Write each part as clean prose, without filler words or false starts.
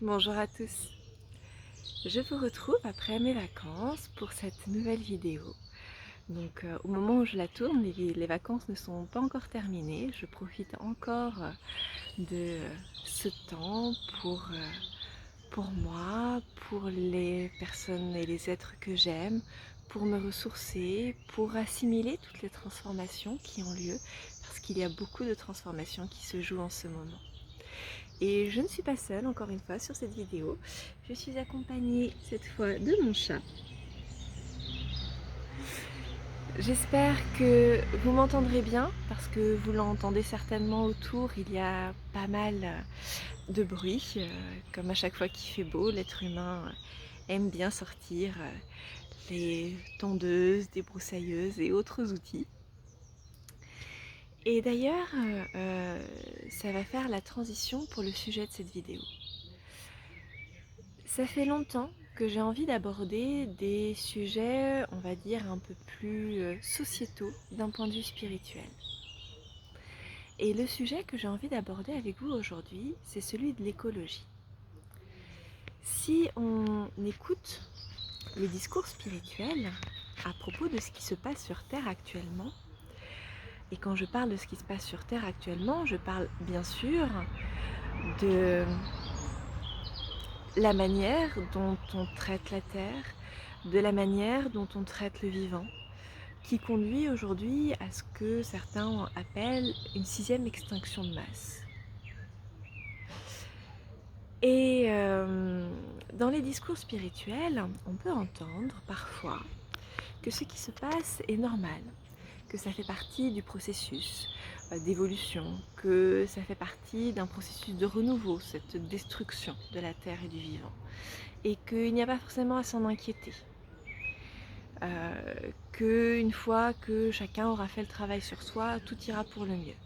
Bonjour à tous. Je vous retrouve après mes vacances pour cette nouvelle vidéo. Au moment où je la tourne, les vacances ne sont pas encore terminées. Je profite encore de ce temps pour moi, pour les personnes et les êtres que j'aime, pour me ressourcer, pour assimiler toutes les transformations qui ont lieu, parce qu'il y a beaucoup de transformations qui se jouent en ce moment. Et je ne suis pas seule, encore une fois, sur cette vidéo. Je suis accompagnée cette fois de mon chat. J'espère que vous m'entendrez bien, parce que vous l'entendez certainement autour, il y a pas mal de bruit. Comme à chaque fois qu'il fait beau, l'être humain aime bien sortir les tondeuses, débroussailleuses et autres outils. Et d'ailleurs, ça va faire la transition pour le sujet de cette vidéo. Ça fait longtemps que j'ai envie d'aborder des sujets, on va dire, un peu plus sociétaux d'un point de vue spirituel. Et le sujet que j'ai envie d'aborder avec vous aujourd'hui, c'est celui de l'écologie. Si on écoute les discours spirituels à propos de ce qui se passe sur Terre actuellement, et quand je parle de ce qui se passe sur Terre actuellement, je parle bien sûr de la manière dont on traite la Terre, de la manière dont on traite le vivant, qui conduit aujourd'hui à ce que certains appellent une 6e extinction de masse. Et dans les discours spirituels, on peut entendre parfois que ce qui se passe est normal, que ça fait partie du processus d'évolution, que ça fait partie d'un processus de renouveau, cette destruction de la Terre et du vivant, et qu'il n'y a pas forcément à s'en inquiéter. Qu'une fois que chacun aura fait le travail sur soi, tout ira pour le mieux.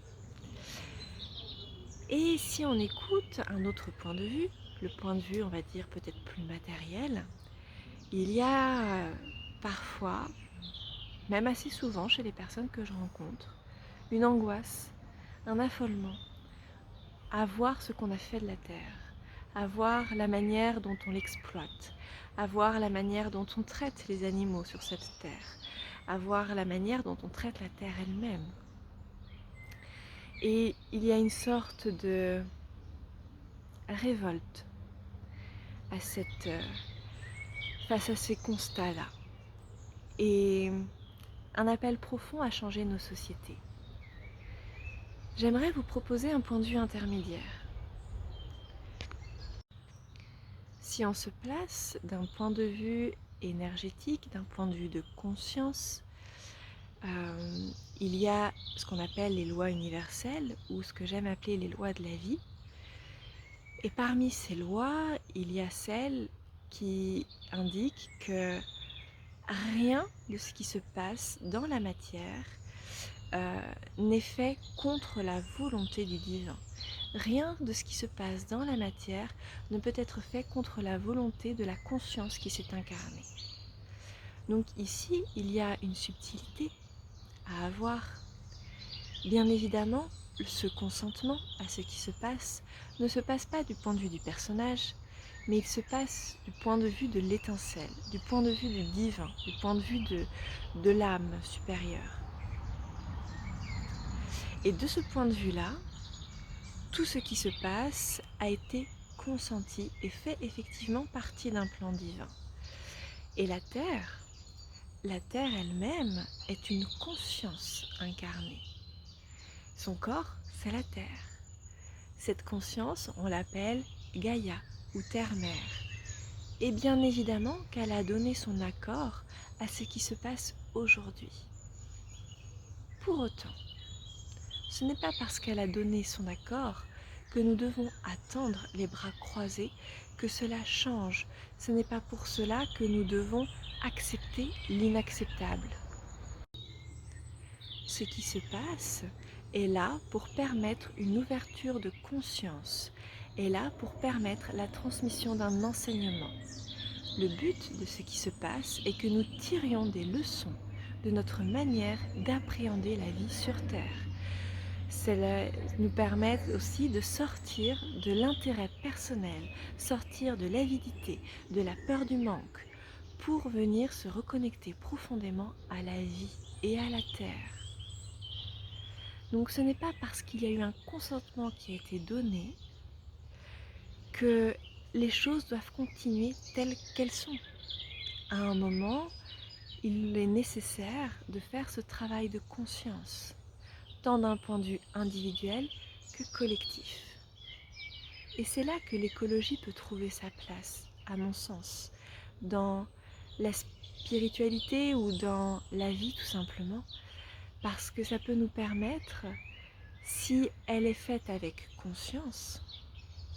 Et si on écoute un autre point de vue, le point de vue, on va dire, peut-être plus matériel, il y a parfois, même assez souvent chez les personnes que je rencontre, une angoisse, un affolement à voir ce qu'on a fait de la Terre, à voir la manière dont on l'exploite, à voir la manière dont on traite les animaux sur cette Terre, à voir la manière dont on traite la Terre elle-même. Et il y a une sorte de révolte face à ces constats-là. Et un appel profond à changer nos sociétés. J'aimerais vous proposer un point de vue intermédiaire. Si on se place d'un point de vue énergétique, d'un point de vue de conscience, il y a ce qu'on appelle les lois universelles, ou ce que j'aime appeler les lois de la vie. Et parmi ces lois, il y a celles qui indiquent que rien de ce qui se passe dans la matière n'est fait contre la volonté du divin. Rien de ce qui se passe dans la matière ne peut être fait contre la volonté de la conscience qui s'est incarnée. Donc ici, il y a une subtilité à avoir. Bien évidemment, ce consentement à ce qui se passe ne se passe pas du point de vue du personnage, mais il se passe du point de vue de l'étincelle, du point de vue du divin, du point de vue de l'âme supérieure. Et de ce point de vue-là, tout ce qui se passe a été consenti et fait effectivement partie d'un plan divin. Et la Terre elle-même est une conscience incarnée. Son corps, c'est la Terre. Cette conscience, on l'appelle Gaïa ou Terre-Mère. Et bien évidemment qu'elle a donné son accord à ce qui se passe aujourd'hui. Pour autant, ce n'est pas parce qu'elle a donné son accord que nous devons attendre les bras croisés que cela change. Ce n'est pas pour cela que nous devons accepter l'inacceptable. Ce qui se passe est là pour permettre une ouverture de conscience, est là pour permettre la transmission d'un enseignement. Le but de ce qui se passe est que nous tirions des leçons de notre manière d'appréhender la vie sur Terre. Cela nous permet aussi de sortir de l'intérêt personnel, sortir de l'avidité, de la peur du manque, pour venir se reconnecter profondément à la vie et à la terre. Donc ce n'est pas parce qu'il y a eu un consentement qui a été donné que les choses doivent continuer telles qu'elles sont. À un moment, il est nécessaire de faire ce travail de conscience, tant d'un point de vue individuel que collectif. Et c'est là que l'écologie peut trouver sa place, à mon sens, dans la spiritualité ou dans la vie tout simplement, parce que ça peut nous permettre, si elle est faite avec conscience,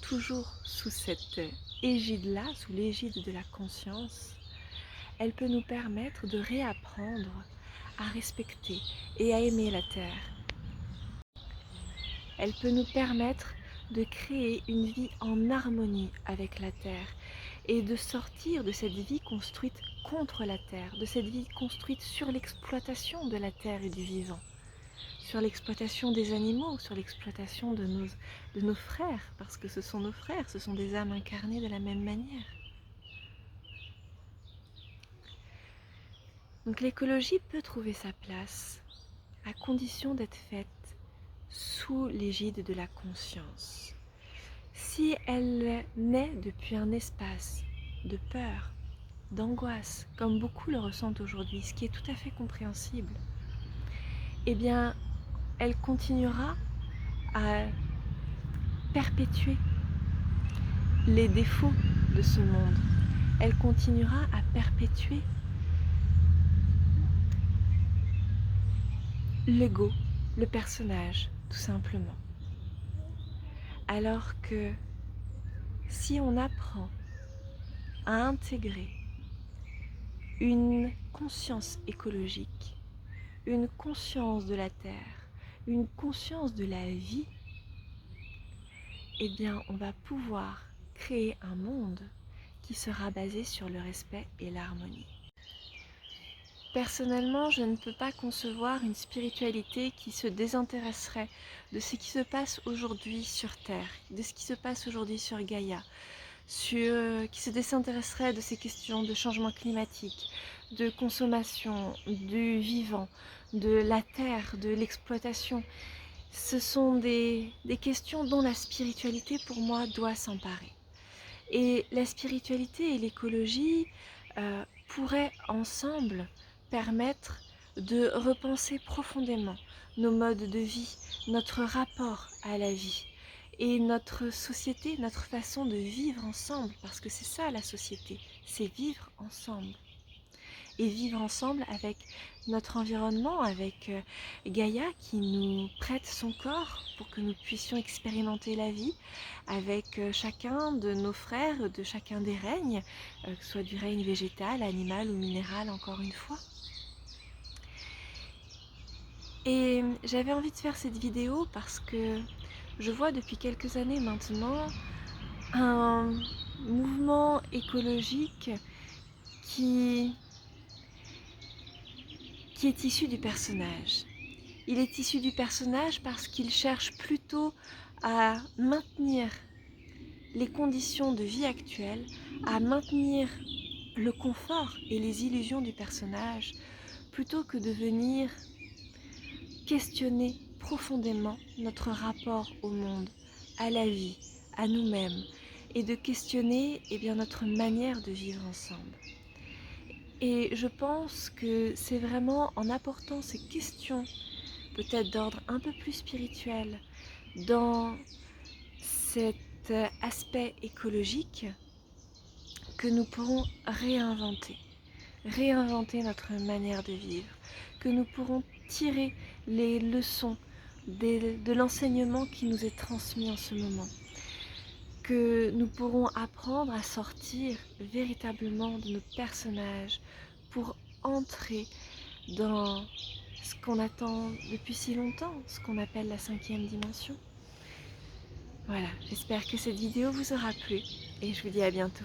toujours sous cette égide-là, sous l'égide de la conscience, elle peut nous permettre de réapprendre à respecter et à aimer la Terre. Elle peut nous permettre de créer une vie en harmonie avec la Terre et de sortir de cette vie construite contre la Terre, de cette vie construite sur l'exploitation de la Terre et du vivant, sur l'exploitation des animaux, sur l'exploitation de nos frères, parce que ce sont nos frères, ce sont des âmes incarnées de la même manière. Donc l'écologie peut trouver sa place, à condition d'être faite sous l'égide de la conscience. Si elle naît depuis un espace de peur, d'angoisse, comme beaucoup le ressentent aujourd'hui, ce qui est tout à fait compréhensible, eh bien, elle continuera à perpétuer les défauts de ce monde. Elle continuera à perpétuer l'ego, le personnage, tout simplement. Alors que si on apprend à intégrer une conscience écologique, une conscience de la terre, une conscience de la vie, eh bien on va pouvoir créer un monde qui sera basé sur le respect et l'harmonie. Personnellement, je ne peux pas concevoir une spiritualité qui se désintéresserait de ce qui se passe aujourd'hui sur Terre, de ce qui se passe aujourd'hui sur Gaïa, qui se désintéresserait de ces questions de changement climatique, de consommation, du vivant, de la terre, de l'exploitation. Ce sont des questions dont la spiritualité, pour moi, doit s'emparer. Et la spiritualité et l'écologie pourraient ensemble permettre de repenser profondément nos modes de vie, notre rapport à la vie et notre société, notre façon de vivre ensemble, parce que c'est ça la société, c'est vivre ensemble. Et vivre ensemble avec notre environnement, avec Gaïa qui nous prête son corps pour que nous puissions expérimenter la vie, avec chacun de nos frères, de chacun des règnes, que ce soit du règne végétal, animal ou minéral encore une fois. Et j'avais envie de faire cette vidéo parce que je vois depuis quelques années maintenant un mouvement écologique qui est issu du personnage. Il est issu du personnage parce qu'il cherche plutôt à maintenir les conditions de vie actuelles, à maintenir le confort et les illusions du personnage, plutôt que de venir questionner profondément notre rapport au monde, à la vie, à nous-mêmes, et de questionner notre manière de vivre ensemble. Et je pense que c'est vraiment en apportant ces questions, peut-être d'ordre un peu plus spirituel, dans cet aspect écologique, que nous pourrons réinventer notre manière de vivre, que nous pourrons tirer les leçons de l'enseignement qui nous est transmis en ce moment, que nous pourrons apprendre à sortir véritablement de nos personnages pour entrer dans ce qu'on attend depuis si longtemps, ce qu'on appelle la 5e dimension. Voilà, j'espère que cette vidéo vous aura plu et je vous dis à bientôt.